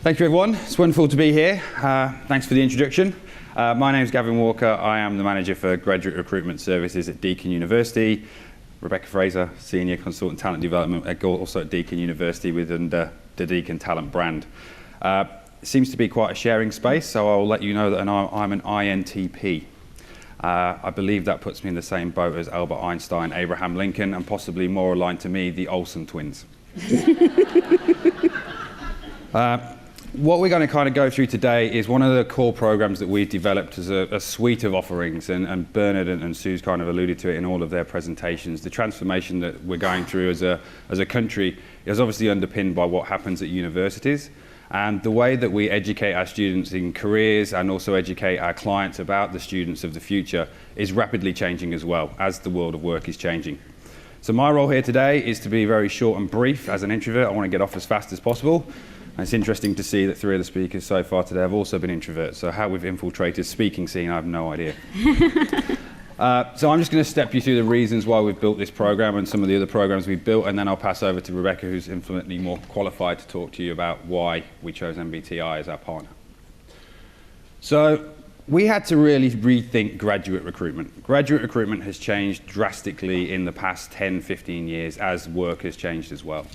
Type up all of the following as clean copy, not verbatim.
Thank you, everyone. It's wonderful to be here. Thanks for the introduction. My name is Gavin Walker. I am the manager for Graduate Recruitment Services at Deakin University. Rebecca Fraser, Senior Consultant Talent Development, also at Deakin University within the Deakin Talent brand. It seems to be quite a sharing space, so I'll let you know that I'm an INTP. I believe that puts me in the same boat as Albert Einstein, Abraham Lincoln, and possibly more aligned to me, the Olsen twins. What we're going to kind of go through today is one of the core programs that we've developed as a suite of offerings, and Bernard and Sue's kind of alluded to it in all of their presentations. The transformation that we're going through as a country is obviously underpinned by what happens at universities, and the way that we educate our students in careers and also educate our clients about the students of the future is rapidly changing as well as the world of work is changing. So my role here today is to be very short and brief. As an introvert, I want to get off as fast as possible. And it's interesting to see that 3 of the speakers so far today have also been introverts. So how we've infiltrated speaking scene, I have no idea. So I'm just going to step you through the reasons why we've built this program and some of the other programs we've built, and then I'll pass over to Rebecca, who's infinitely more qualified to talk to you about why we chose MBTI as our partner. So we had to really rethink graduate recruitment. Graduate recruitment has changed drastically in the past 10, 15 years as work has changed as well.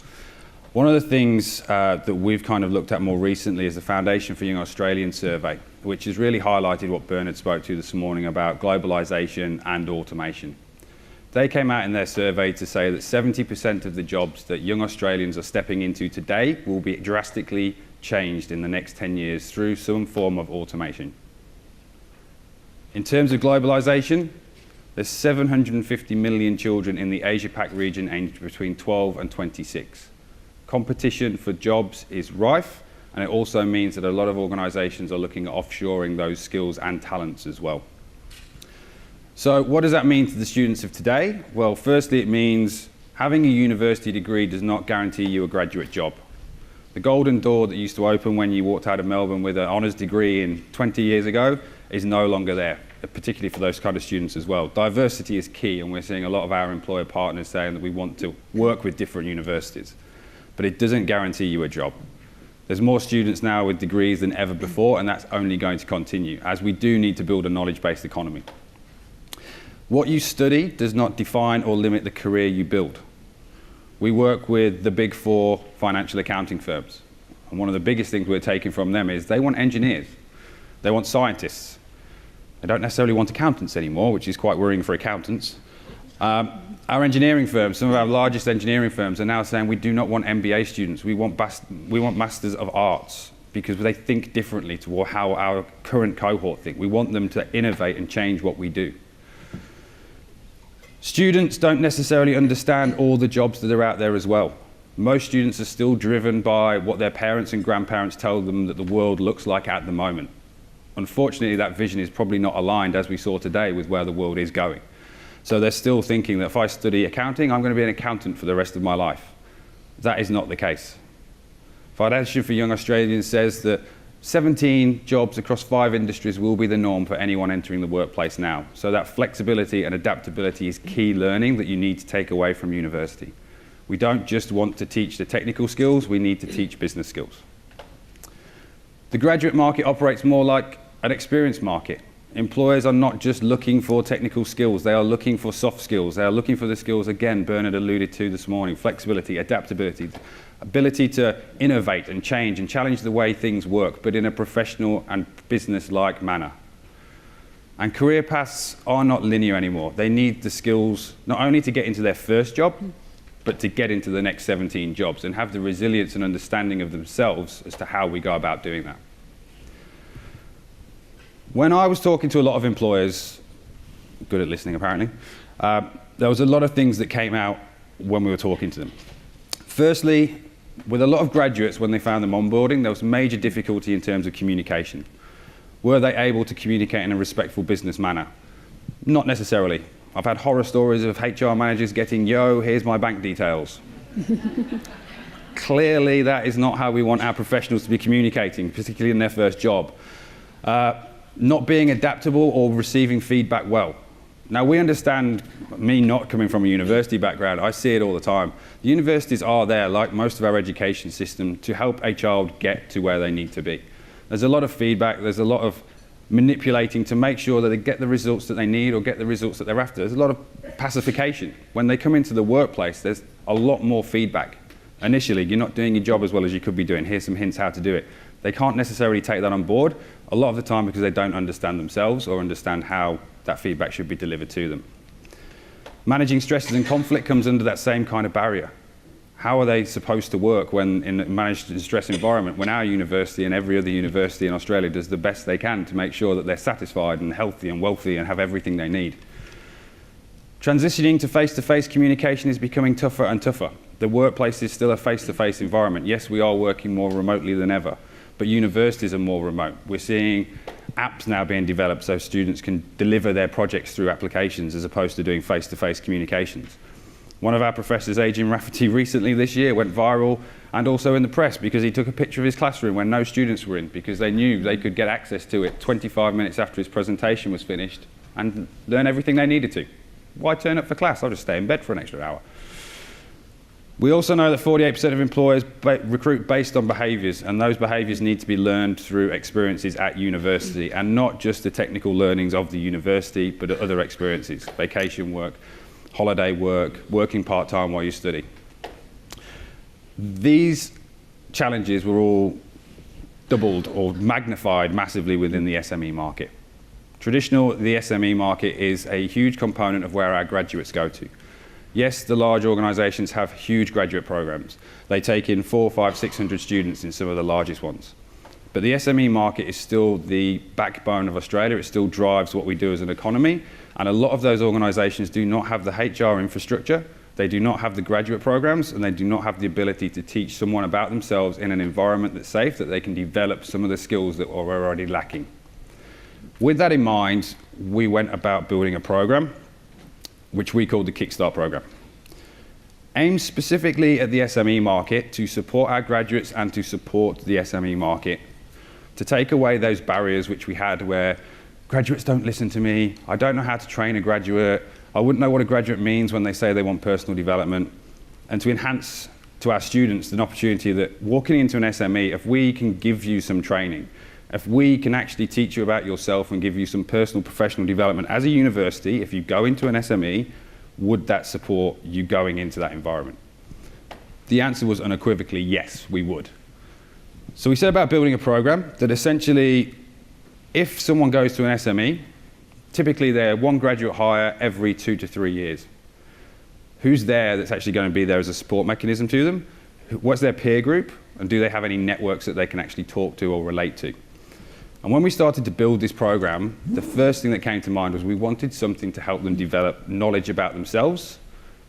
One of the things that we've kind of looked at more recently is the Foundation for Young Australians survey, which has really highlighted what Bernard spoke to this morning about globalisation and automation. They came out in their survey to say that 70% of the jobs that young Australians are stepping into today will be drastically changed in the next 10 years through some form of automation. In terms of globalisation, there's 750 million children in the Asia-Pac region aged between 12 and 26. Competition for jobs is rife, and it also means that a lot of organisations are looking at offshoring those skills and talents as well. So what does that mean to the students of today? Well, firstly, it means having a university degree does not guarantee you a graduate job. The golden door that used to open when you walked out of Melbourne with an honours degree in 20 years ago is no longer there, particularly for those kind of students as well. Diversity is key, and we're seeing a lot of our employer partners saying that we want to work with different universities. But it doesn't guarantee you a job. There's more students now with degrees than ever before, and that's only going to continue, as we do need to build a knowledge-based economy. What you study does not define or limit the career you build. We work with the big 4 financial accounting firms, and one of the biggest things we're taking from them is they want engineers, they want scientists. They don't necessarily want accountants anymore, which is quite worrying for accountants. Our engineering firms, some of our largest engineering firms, are now saying we do not want MBA students. We want Masters of Arts, because they think differently to how our current cohort think. We want them to innovate and change what we do. Students don't necessarily understand all the jobs that are out there as well. Most students are still driven by what their parents and grandparents tell them that the world looks like at the moment. Unfortunately, that vision is probably not aligned, as we saw today, with where the world is going. So they're still thinking that if I study accounting, I'm going to be an accountant for the rest of my life. That is not the case. Foundation for Young Australians says that 17 jobs across 5 industries will be the norm for anyone entering the workplace now. So that flexibility and adaptability is key learning that you need to take away from university. We don't just want to teach the technical skills, we need to teach business skills. The graduate market operates more like an experience market. Employers are not just looking for technical skills, they are looking for soft skills. They are looking for the skills, again, Bernard alluded to this morning: flexibility, adaptability, ability to innovate and change and challenge the way things work, but in a professional and business-like manner. And career paths are not linear anymore. They need the skills not only to get into their first job, but to get into the next 17 jobs and have the resilience and understanding of themselves as to how we go about doing that. When I was talking to a lot of employers, good at listening apparently, there was a lot of things that came out when we were talking to them. Firstly, with a lot of graduates, when they found them onboarding, there was major difficulty in terms of communication. Were they able to communicate in a respectful business manner? Not necessarily. I've had horror stories of HR managers getting, "Yo, here's my bank details." Clearly, that is not how we want our professionals to be communicating, particularly in their first job. Not being adaptable or receiving feedback well. Now we understand, me not coming from a university background, I see it all the time. The universities are there, like most of our education system, to help a child get to where they need to be. There's a lot of feedback, there's a lot of manipulating to make sure that they get the results that they need or get the results that they're after. There's a lot of pacification. When they come into the workplace, there's a lot more feedback. Initially, you're not doing your job as well as you could be doing. Here's some hints how to do it. They can't necessarily take that on board a lot of the time because they don't understand themselves or understand how that feedback should be delivered to them. Managing stresses and conflict comes under that same kind of barrier. How are they supposed to work when in a managed stress environment when our university and every other university in Australia does the best they can to make sure that they're satisfied and healthy and wealthy and have everything they need? Transitioning to face-to-face communication is becoming tougher and tougher. The workplace is still a face-to-face environment. Yes, we are working more remotely than ever, but universities are more remote. We're seeing apps now being developed so students can deliver their projects through applications as opposed to doing face-to-face communications. One of our professors, Adrian Rafferty, recently this year went viral and also in the press because he took a picture of his classroom when no students were in because they knew they could get access to it 25 minutes after his presentation was finished and learn everything they needed to. Why turn up for class? I'll just stay in bed for an extra hour. We also know that 48% of employers recruit based on behaviours, and those behaviours need to be learned through experiences at university, and not just the technical learnings of the university, but other experiences, vacation work, holiday work, working part-time while you study. These challenges were all doubled or magnified massively within the SME market. The SME market is a huge component of where our graduates go to. Yes, the large organisations have huge graduate programs. They take in 400, 500, 600 students in some of the largest ones. But the SME market is still the backbone of Australia. It still drives what we do as an economy. And a lot of those organisations do not have the HR infrastructure, they do not have the graduate programs, and they do not have the ability to teach someone about themselves in an environment that's safe, that they can develop some of the skills that are already lacking. With that in mind, we went about building a program which we called the Kickstart program, aimed specifically at the SME market to support our graduates and to support the SME market, to take away those barriers which we had where graduates don't listen to me, I don't know how to train a graduate, I wouldn't know what a graduate means when they say they want personal development, and to enhance to our students an opportunity that walking into an SME, if we can give you some training, if we can actually teach you about yourself and give you some personal professional development as a university, if you go into an SME, would that support you going into that environment? The answer was unequivocally yes, we would. So we set about building a program that essentially, if someone goes to an SME, typically they're one graduate hire every 2 to 3 years. Who's there that's actually going to be there as a support mechanism to them? What's their peer group? And do they have any networks that they can actually talk to or relate to? And when we started to build this program, the first thing that came to mind was we wanted something to help them develop knowledge about themselves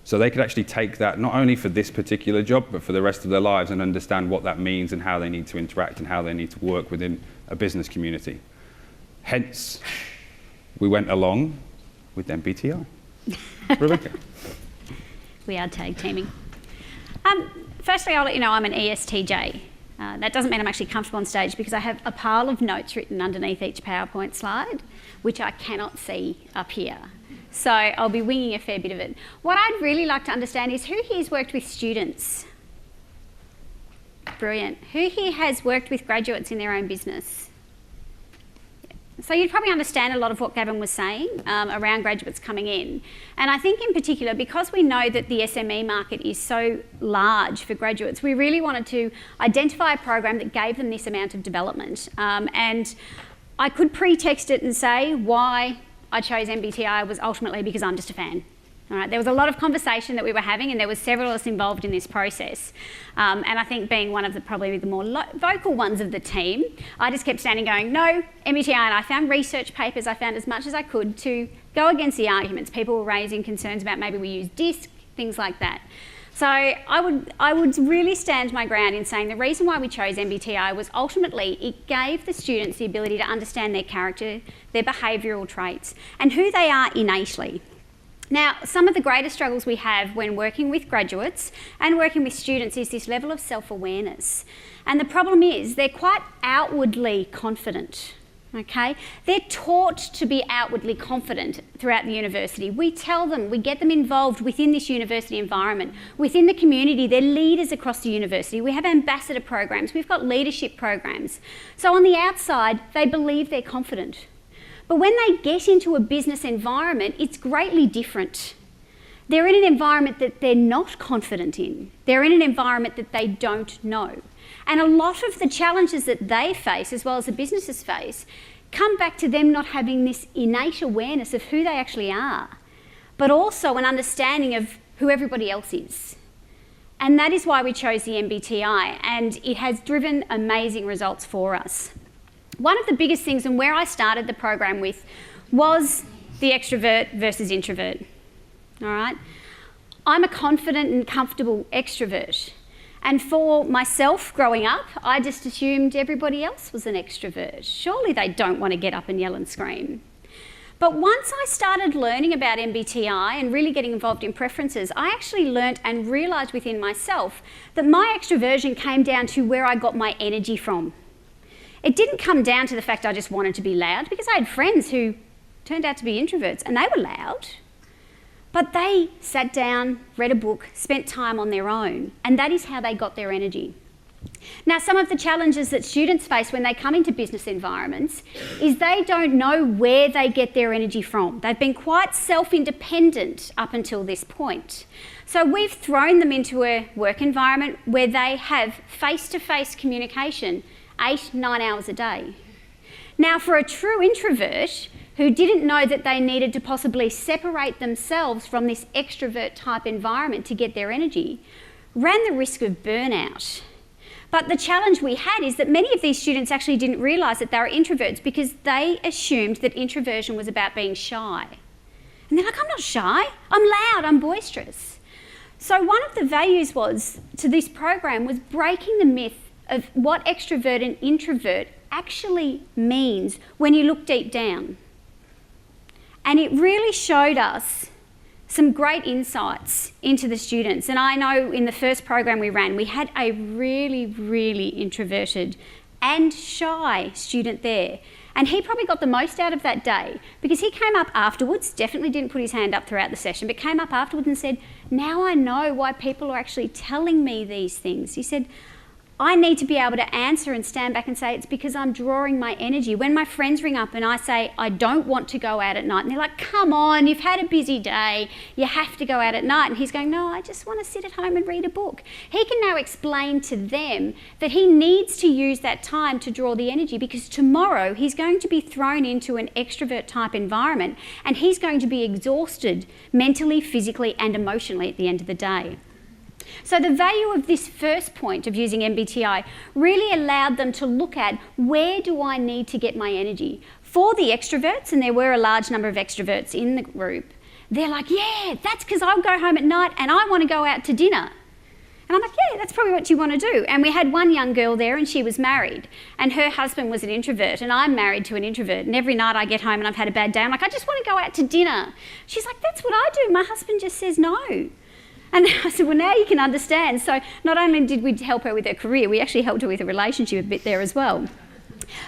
so they could actually take that not only for this particular job, but for the rest of their lives and understand what that means and how they need to interact and how they need to work within a business community. Hence, we went along with MBTI. Rebecca. We are tag teaming. Firstly, I'll let you know I'm an ESTJ. That doesn't mean I'm actually comfortable on stage because I have a pile of notes written underneath each PowerPoint slide, which I cannot see up here. So I'll be winging a fair bit of it. What I'd really like to understand is who here's worked with students? Brilliant. Who here has worked with graduates in their own business? So you'd probably understand a lot of what Gavin was saying around graduates coming in. And I think in particular, because we know that the SME market is so large for graduates, we really wanted to identify a program that gave them this amount of development. And I could pretext it and say why I chose MBTI was ultimately because I'm just a fan. All right, there was a lot of conversation that we were having and there was several of us involved in this process. And I think being one of the probably the more vocal ones of the team, I just kept standing going, no, MBTI, and I found research papers, I found as much as I could to go against the arguments. People were raising concerns about maybe we use DISC, things like that. So I would really stand my ground in saying the reason why we chose MBTI was ultimately it gave the students the ability to understand their character, their behavioural traits, and who they are innately. Now, some of the greatest struggles we have when working with graduates and working with students is this level of self-awareness. And the problem is they're quite outwardly confident, Okay? They're taught to be outwardly confident throughout the university. We tell them, we get them involved within this university environment, within the community. They're leaders across the university. We have ambassador programs. We've got leadership programs. So on the outside, they believe they're confident. But when they get into a business environment, it's greatly different. They're in an environment that they're not confident in. They're in an environment that they don't know. And a lot of the challenges that they face, as well as the businesses face, come back to them not having this innate awareness of who they actually are, but also an understanding of who everybody else is. And that is why we chose the MBTI, and it has driven amazing results for us. One of the biggest things, and where I started the program with, was the extrovert versus introvert. All right? I'm a confident and comfortable extrovert. And for myself growing up, I just assumed everybody else was an extrovert. Surely they don't want to get up and yell and scream. But once I started learning about MBTI and really getting involved in preferences, I actually learnt and realised within myself that my extroversion came down to where I got my energy from. It didn't come down to the fact I just wanted to be loud, because I had friends who turned out to be introverts and they were loud. But they sat down, read a book, spent time on their own, and that is how they got their energy. Now, some of the challenges that students face when they come into business environments is they don't know where they get their energy from. They've been quite self-independent up until this point. So we've thrown them into a work environment where they have face-to-face communication 8-9 hours a day. Now, for a true introvert who didn't know that they needed to possibly separate themselves from this extrovert type environment to get their energy, ran the risk of burnout. But the challenge we had is that many of these students actually didn't realise that they were introverts because they assumed that introversion was about being shy. And they're like, I'm not shy, I'm loud, I'm boisterous. So one of the values to this program was breaking the myth of what extrovert and introvert actually means when you look deep down. And it really showed us some great insights into the students. And I know in the first program we ran, we had a really, really introverted and shy student there. And he probably got the most out of that day because he came up afterwards, definitely didn't put his hand up throughout the session, but came up afterwards and said, now I know why people are actually telling me these things. He said, I need to be able to answer and stand back and say it's because I'm drawing my energy. When my friends ring up and I say I don't want to go out at night, and they're like, come on, you've had a busy day, you have to go out at night. And he's going, no, I just want to sit at home and read a book. He can now explain to them that he needs to use that time to draw the energy because tomorrow he's going to be thrown into an extrovert type environment and he's going to be exhausted mentally, physically and emotionally at the end of the day. So the value of this first point of using MBTI really allowed them to look at where do I need to get my energy. For the extroverts, and there were a large number of extroverts in the group, they're like, yeah, that's because I'll go home at night and I want to go out to dinner. And I'm like, yeah, that's probably what you want to do. And we had one young girl there and she was married and her husband was an introvert and I'm married to an introvert. And every night I get home and I've had a bad day, I'm like, I just want to go out to dinner. She's like, that's what I do. My husband just says no. And I said, well, now you can understand. So not only did we help her with her career, we actually helped her with a relationship a bit there as well.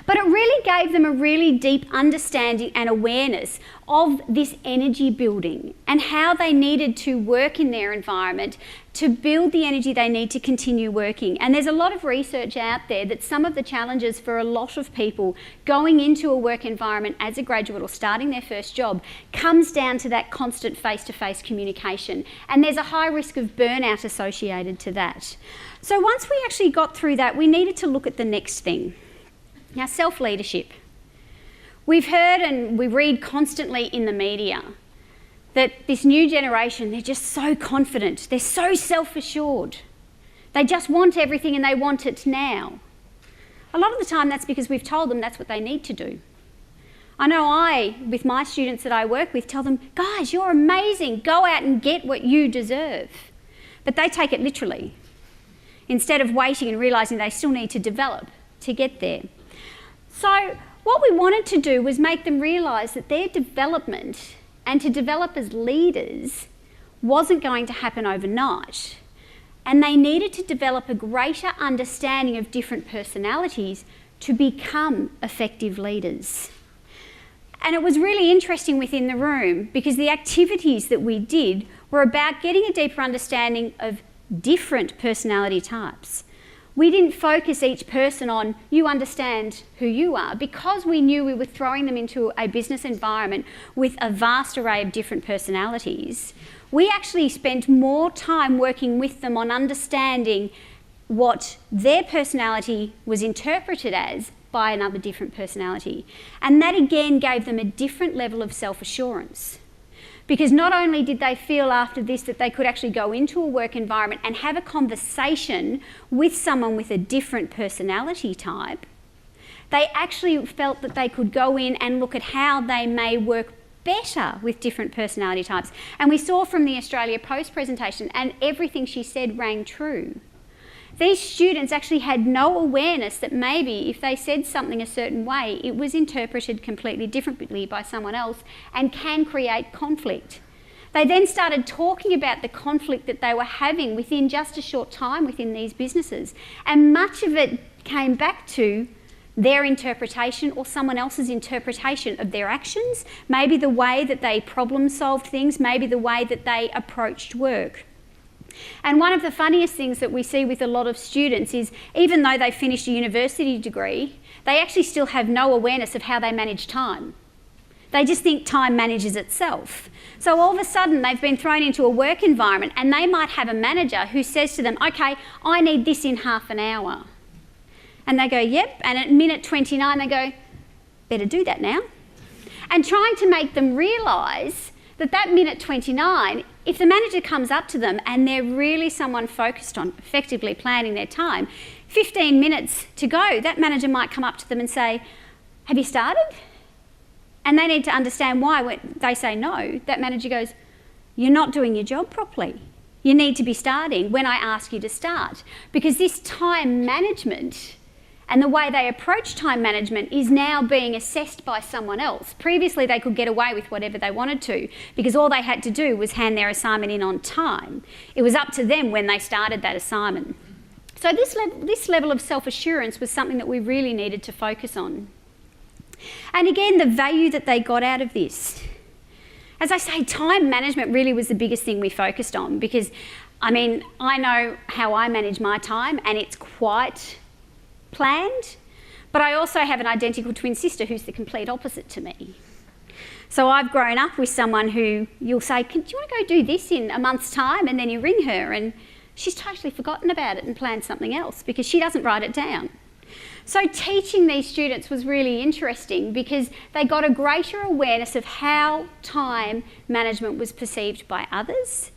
But it really gave them a really deep understanding and awareness of this energy building and how they needed to work in their environment to build the energy they need to continue working. And there's a lot of research out there that some of the challenges for a lot of people going into a work environment as a graduate or starting their first job comes down to that constant face-to-face communication. And there's a high risk of burnout associated to that. So once we actually got through that, we needed to look at the next thing. Now, self-leadership. We've heard and we read constantly in the media that this new generation, they're just so confident, they're so self-assured. They just want everything and they want it now. A lot of the time that's because we've told them that's what they need to do. I know with my students that I work with, tell them, guys, you're amazing, go out and get what you deserve. But they take it literally, instead of waiting and realising they still need to develop to get there. So what we wanted to do was make them realise that their development and to develop as leaders wasn't going to happen overnight. And they needed to develop a greater understanding of different personalities to become effective leaders. And it was really interesting within the room because the activities that we did were about getting a deeper understanding of different personality types. We didn't focus each person on, you understand who you are, because we knew we were throwing them into a business environment with a vast array of different personalities. We actually spent more time working with them on understanding what their personality was interpreted as by another different personality. And that again gave them a different level of self-assurance. Because not only did they feel after this that they could actually go into a work environment and have a conversation with someone with a different personality type, they actually felt that they could go in and look at how they may work better with different personality types. And we saw from the Australia Post presentation, and everything she said rang true. These students actually had no awareness that maybe if they said something a certain way, it was interpreted completely differently by someone else and can create conflict. They then started talking about the conflict that they were having within just a short time within these businesses. And much of it came back to their interpretation or someone else's interpretation of their actions, maybe the way that they problem solved things, maybe the way that they approached work. And one of the funniest things that we see with a lot of students is even though they finished a university degree, they actually still have no awareness of how they manage time. They just think time manages itself. So all of a sudden they've been thrown into a work environment and they might have a manager who says to them, okay, I need this in half an hour. And they go, yep, and at minute 29 they go, better do that now. And trying to make them realise that minute 29, if the manager comes up to them and they're really someone focused on effectively planning their time, 15 minutes to go, that manager might come up to them and say, have you started? And they need to understand why. When they say no, that manager goes, you're not doing your job properly. You need to be starting when I ask you to start. Because this time management and the way they approach time management is now being assessed by someone else. Previously, they could get away with whatever they wanted to because all they had to do was hand their assignment in on time. It was up to them when they started that assignment. So this level of self-assurance was something that we really needed to focus on. And again, the value that they got out of this. As I say, time management really was the biggest thing we focused on because, I mean, I know how I manage my time and it's quite planned, but I also have an identical twin sister who's the complete opposite to me. So I've grown up with someone who you'll say, do you want to go do this in a month's time? And then you ring her and she's totally forgotten about it and planned something else because she doesn't write it down. So teaching these students was really interesting because they got a greater awareness of how time management was perceived by others,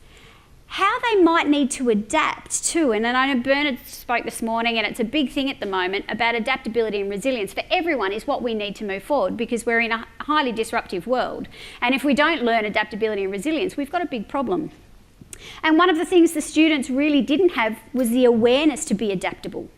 how they might need to adapt to, and I know Bernard spoke this morning and it's a big thing at the moment about adaptability and resilience for everyone is what we need to move forward because we're in a highly disruptive world. And if we don't learn adaptability and resilience, we've got a big problem. And one of the things the students really didn't have was the awareness to be adaptable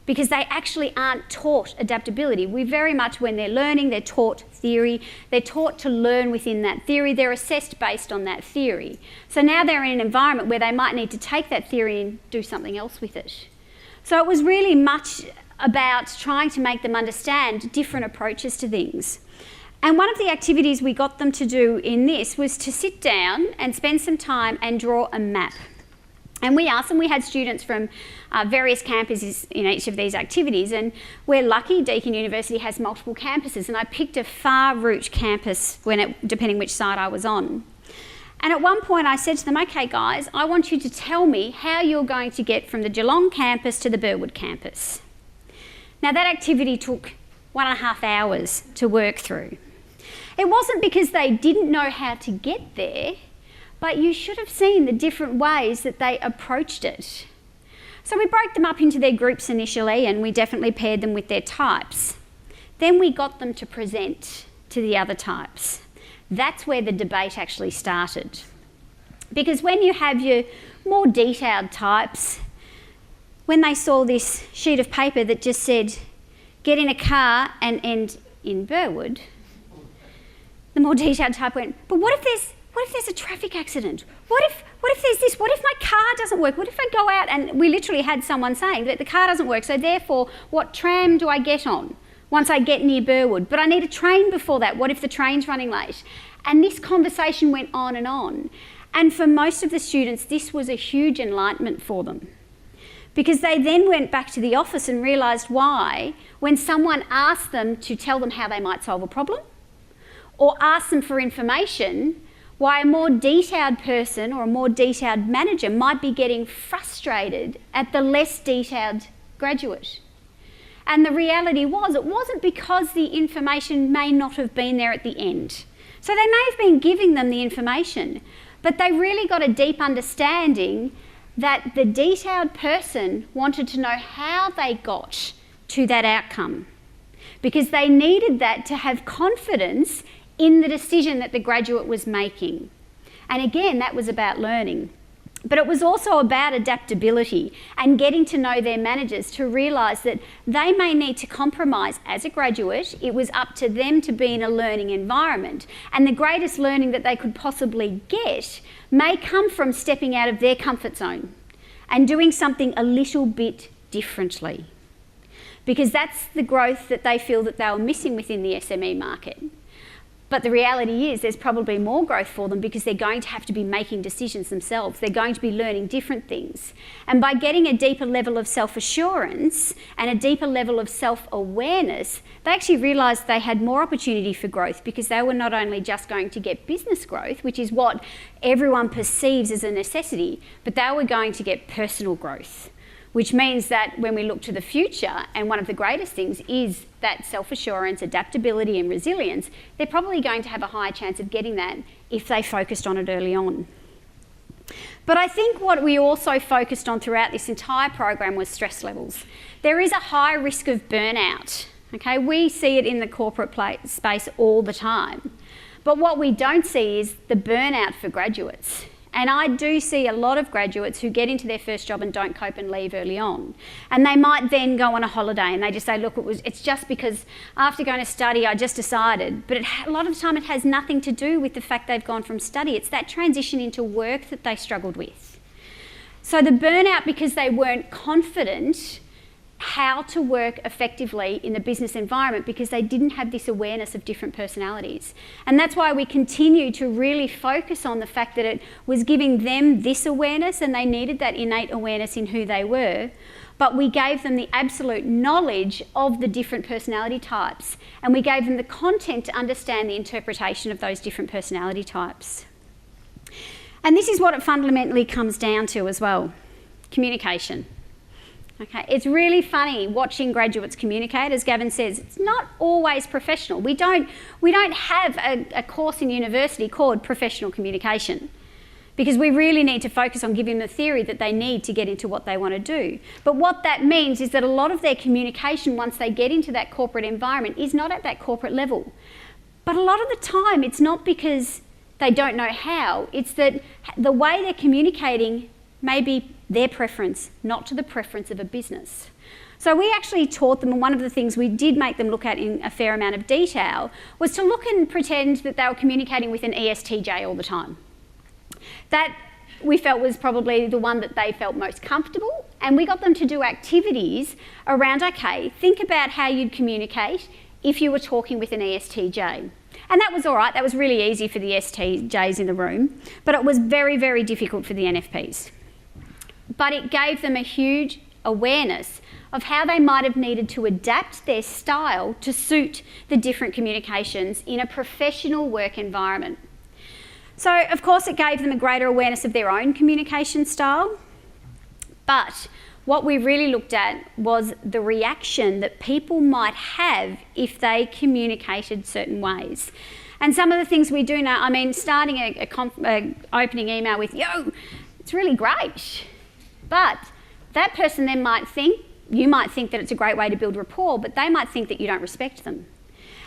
because they actually aren't taught adaptability. We very much, when they're learning, they're taught theory, they're taught to learn within that theory, they're assessed based on that theory. So now they're in an environment where they might need to take that theory and do something else with it. So it was really much about trying to make them understand different approaches to things. And one of the activities we got them to do in this was to sit down and spend some time and draw a map. And we asked them, we had students from various campuses in each of these activities, and we're lucky Deakin University has multiple campuses, and I picked a far route campus depending which side I was on. And at one point I said to them, okay guys, I want you to tell me how you're going to get from the Geelong campus to the Burwood campus. Now that activity took 1.5 hours to work through. It wasn't because they didn't know how to get there, but you should have seen the different ways that they approached it. So we broke them up into their groups initially and we definitely paired them with their types. Then we got them to present to the other types. That's where the debate actually started. Because when you have your more detailed types, when they saw this sheet of paper that just said, get in a car and end in Burwood, the more detailed type went, but what if there's a traffic accident? What if if there's this, what if my car doesn't work? What if I go out, and we literally had someone saying that the car doesn't work, so therefore what tram do I get on once I get near Burwood? But I need a train before that. What if the train's running late? And this conversation went on. And for most of the students, this was a huge enlightenment for them, because they then went back to the office and realised why, when someone asked them to tell them how they might solve a problem or asked them for information, why a more detailed person or a more detailed manager might be getting frustrated at the less detailed graduate. And the reality was, it wasn't because the information may not have been there at the end. So they may have been giving them the information, but they really got a deep understanding that the detailed person wanted to know how they got to that outcome, because they needed that to have confidence in the decision that the graduate was making. And again, that was about learning. But it was also about adaptability and getting to know their managers to realise that they may need to compromise as a graduate. It was up to them to be in a learning environment. And the greatest learning that they could possibly get may come from stepping out of their comfort zone and doing something a little bit differently. Because that's the growth that they feel that they were missing within the SME market. But the reality is there's probably more growth for them, because they're going to have to be making decisions themselves. They're going to be learning different things. And by getting a deeper level of self-assurance and a deeper level of self-awareness, they actually realised they had more opportunity for growth, because they were not only just going to get business growth, which is what everyone perceives as a necessity, but they were going to get personal growth. Which means that when we look to the future, and one of the greatest things is that self-assurance, adaptability and resilience, they're probably going to have a higher chance of getting that if they focused on it early on. But I think what we also focused on throughout this entire program was stress levels. There is a high risk of burnout. Okay, we see it in the corporate space all the time. But what we don't see is the burnout for graduates. And I do see a lot of graduates who get into their first job and don't cope and leave early on. And they might then go on a holiday and they just say, look, it's just because after going to study, I just decided. But a lot of the time it has nothing to do with the fact they've gone from study. It's that transition into work that they struggled with. So the burnout because they weren't confident how to work effectively in the business environment, because they didn't have this awareness of different personalities. And that's why we continue to really focus on the fact that it was giving them this awareness, and they needed that innate awareness in who they were, but we gave them the absolute knowledge of the different personality types, and we gave them the content to understand the interpretation of those different personality types. And this is what it fundamentally comes down to as well: communication. Okay, it's really funny watching graduates communicate. As Gavin says, it's not always professional. We don't have a course in university called professional communication, because we really need to focus on giving them the theory that they need to get into what they want to do. But what that means is that a lot of their communication, once they get into that corporate environment, is not at that corporate level. But a lot of the time, it's not because they don't know how. It's that the way they're communicating may be their preference, not to the preference of a business. So we actually taught them, and one of the things we did make them look at in a fair amount of detail was to look and pretend that they were communicating with an ESTJ all the time. That we felt was probably the one that they felt most comfortable, and we got them to do activities around, okay, think about how you'd communicate if you were talking with an ESTJ. And that was all right. That was really easy for the ESTJs in the room, but it was very, very difficult for the NFPs. But it gave them a huge awareness of how they might have needed to adapt their style to suit the different communications in a professional work environment. So, of course, it gave them a greater awareness of their own communication style. But what we really looked at was the reaction that people might have if they communicated certain ways. And some of the things we do now, I mean, starting an opening email with, yo, it's really great. But that person then might think, you might think that it's a great way to build rapport, but they might think that you don't respect them.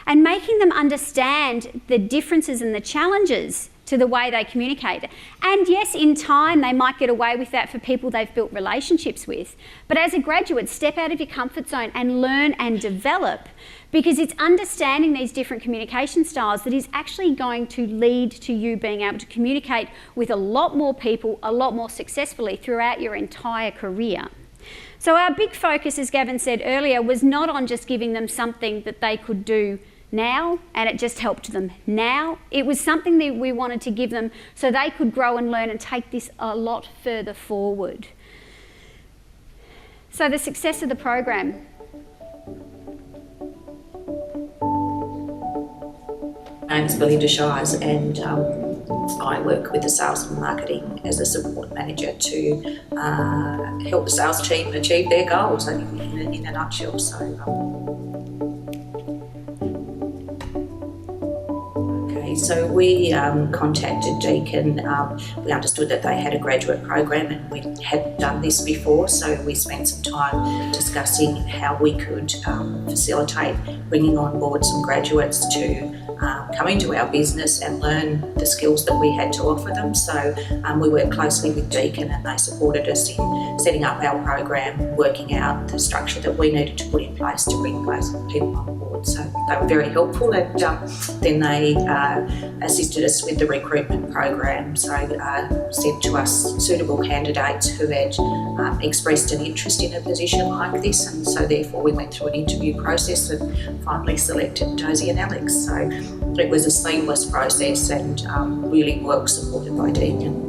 And making them understand the differences and the challenges to the way they communicate. And yes, in time, they might get away with that for people they've built relationships with. But as a graduate, step out of your comfort zone and learn and develop, because it's understanding these different communication styles that is actually going to lead to you being able to communicate with a lot more people, a lot more successfully throughout your entire career. So our big focus, as Gavin said earlier, was not on just giving them something that they could do now and it just helped them now. It was something that we wanted to give them so they could grow and learn and take this a lot further forward. So the success of the program. My name is Belinda Shires, and I work with the sales and marketing as a support manager to help the sales team achieve their goals in a nutshell. So we contacted Deakin. We understood that they had a graduate program and we had done this before, so we spent some time discussing how we could facilitate bringing on board some graduates to come into our business and learn the skills that we had to offer them. So we worked closely with Deakin and they supported us in setting up our program, working out the structure that we needed to put in place to bring those people on board. So they were very helpful, and then they assisted us with the recruitment program. So sent to us suitable candidates who had expressed an interest in a position like this, and so therefore we went through an interview process and finally selected Josie and Alex. So it was a seamless process and really well supported by Deakin.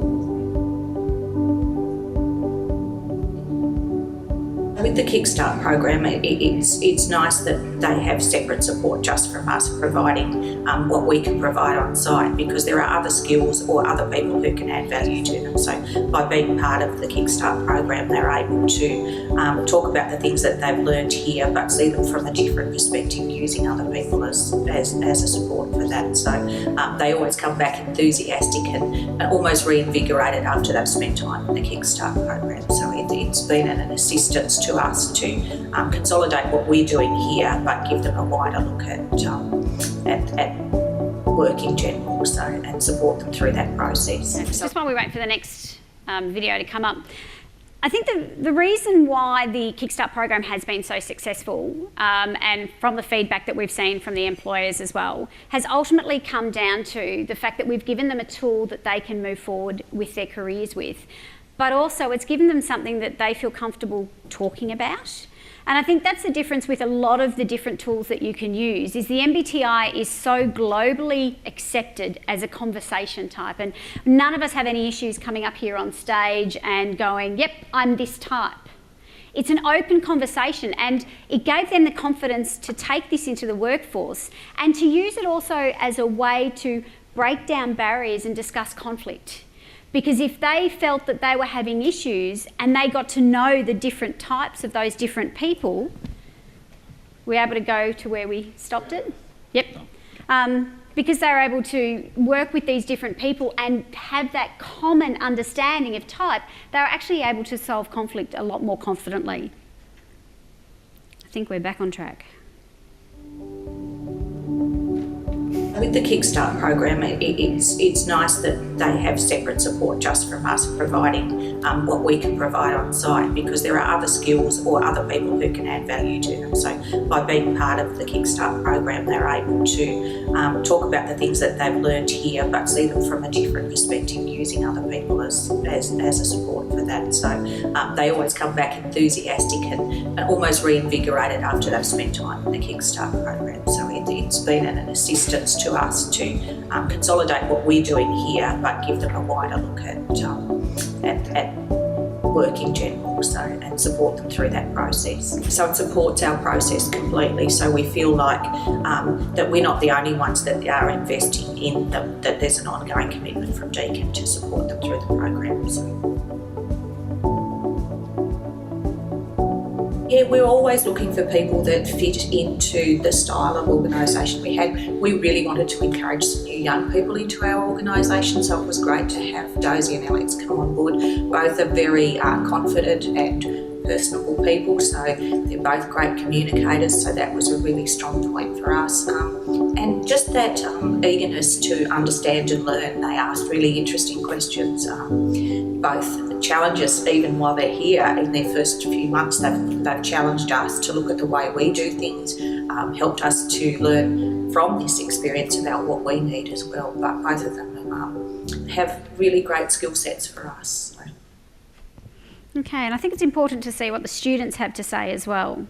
With the Kickstart program, it's nice that they have separate support just from us providing what we can provide on site, because there are other skills or other people who can add value to them. So by being part of the Kickstart program, they're able to talk about the things that they've learned here, but see them from a different perspective, using other people as a support for that. So they always come back enthusiastic and almost reinvigorated after they've spent time in the Kickstart program. So it's been an assistance to us to consolidate what we're doing here, but give them a wider look at work in general, so, and support them through that process. Just while we wait for the next video to come up, I think the reason why the Kickstart program has been so successful, and from the feedback that we've seen from the employers as well, has ultimately come down to the fact that we've given them a tool that they can move forward with their careers with. But also it's given them something that they feel comfortable talking about. And I think that's the difference with a lot of the different tools that you can use, is the MBTI is so globally accepted as a conversation type, and none of us have any issues coming up here on stage and going, yep, I'm this type. It's an open conversation, and it gave them the confidence to take this into the workforce and to use it also as a way to break down barriers and discuss conflict. Because if they felt that they were having issues and they got to know the different types of those different people, we're able to go to where we stopped it. Yep. Because they were able to work with these different people and have that common understanding of type, they were actually able to solve conflict a lot more confidently. I think we're back on track. With the Kickstart program, it's nice that they have separate support just from us providing what we can provide on site, because there are other skills or other people who can add value to them. So by being part of the Kickstart program, they're able to talk about the things that they've learned here, but see them from a different perspective, using other people as a support for that. So they always come back enthusiastic and almost reinvigorated after they've spent time in the Kickstart program. So it's been an assistance to us to consolidate what we're doing here, but give them a wider look at work in general, so, and support them through that process. So it supports our process completely, so we feel like that we're not the only ones that are investing in them, that there's an ongoing commitment from Deakin to support them through the program. So. Yeah, we're always looking for people that fit into the style of organisation we had. We really wanted to encourage some new young people into our organisation, so it was great to have Josie and Alex come on board. Both are very confident and personable people, so they're both great communicators, so that was a really strong point for us. And just that eagerness to understand and learn. They asked really interesting questions, both challenge us even while they're here. In their first few months, they've challenged us to look at the way we do things, helped us to learn from this experience about what we need as well. But both of them have really great skill sets for us. So. Okay, and I think it's important to see what the students have to say as well.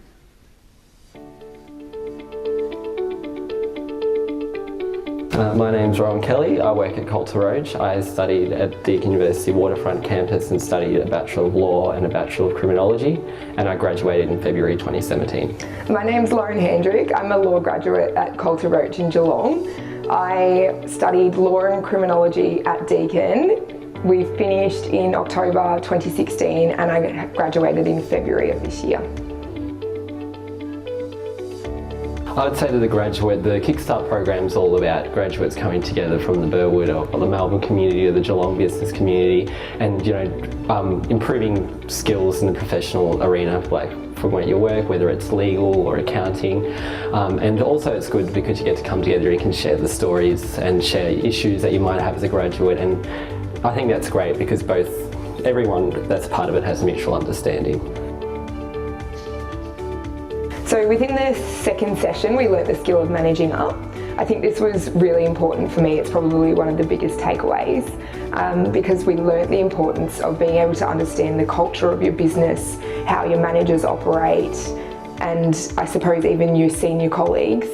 My name's Rowan Kelly. I work at Coulter Roach. I studied at Deakin University Waterfront campus and studied a Bachelor of Law and a Bachelor of Criminology, and I graduated in February 2017. My name's Lauren Hendrick. I'm a law graduate at Coulter Roach in Geelong. I studied Law and Criminology at Deakin. We finished in October 2016 and I graduated in February of this year. I would say to the graduate, the Kickstart program is all about graduates coming together from the Burwood or the Melbourne community or the Geelong business community, and improving skills in the professional arena, like from where you work, whether it's legal or accounting. And also it's good because you get to come together, you can share the stories and share issues that you might have as a graduate, and I think that's great because everyone that's part of it has a mutual understanding. So within the second session, we learnt the skill of managing up. I think this was really important for me. It's probably one of the biggest takeaways because we learnt the importance of being able to understand the culture of your business, how your managers operate, and I suppose even your senior colleagues.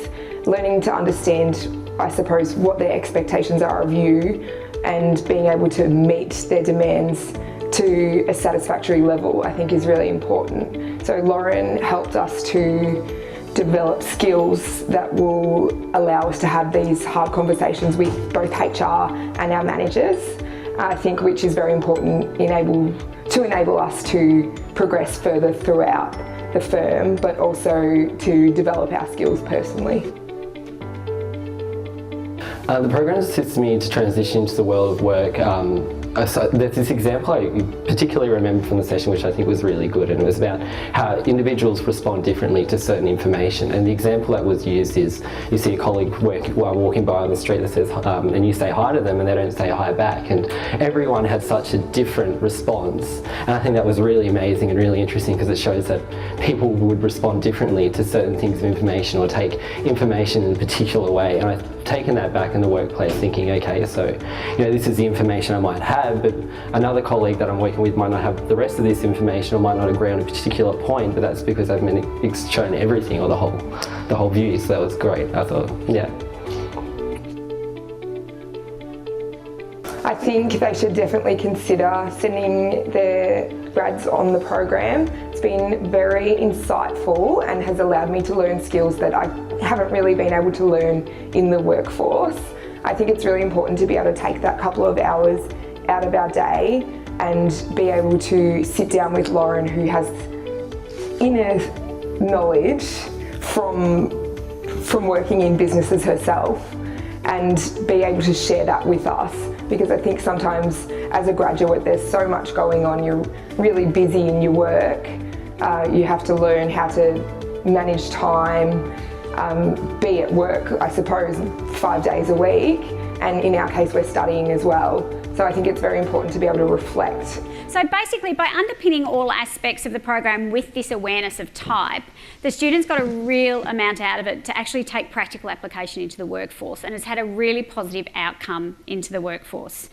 Learning to understand, I suppose, what their expectations are of you and being able to meet their demands to a satisfactory level, I think is really important. So Lauren helped us to develop skills that will allow us to have these hard conversations with both HR and our managers, I think, which is very important to enable us to progress further throughout the firm, but also to develop our skills personally. The program assists me to transition into the world of work. So there's this example I particularly remember from the session which I think was really good, and it was about how individuals respond differently to certain information. And the example that was used is you see a colleague walking by on the street that says, and you say hi to them and they don't say hi back, and everyone had such a different response. And I think that was really amazing and really interesting because it shows that people would respond differently to certain things of information or take information in a particular way. And I've taken that back in the workplace thinking, okay, so this is the information I might have, but another colleague that I'm working with might not have the rest of this information or might not agree on a particular point, but that's because I've shown everything or the whole view. So that was great. I thought, yeah. I think they should definitely consider sending their grads on the program. It's been very insightful and has allowed me to learn skills that I haven't really been able to learn in the workforce. I think it's really important to be able to take that couple of hours out of our day and be able to sit down with Lauren, who has inner knowledge from working in businesses herself, and be able to share that with us, because I think sometimes as a graduate there's so much going on, you're really busy in your work, you have to learn how to manage time, be at work, I suppose, 5 days a week, and in our case we're studying as well. So I think it's very important to be able to reflect. So basically, by underpinning all aspects of the program with this awareness of type, the students got a real amount out of it to actually take practical application into the workforce, and has had a really positive outcome into the workforce.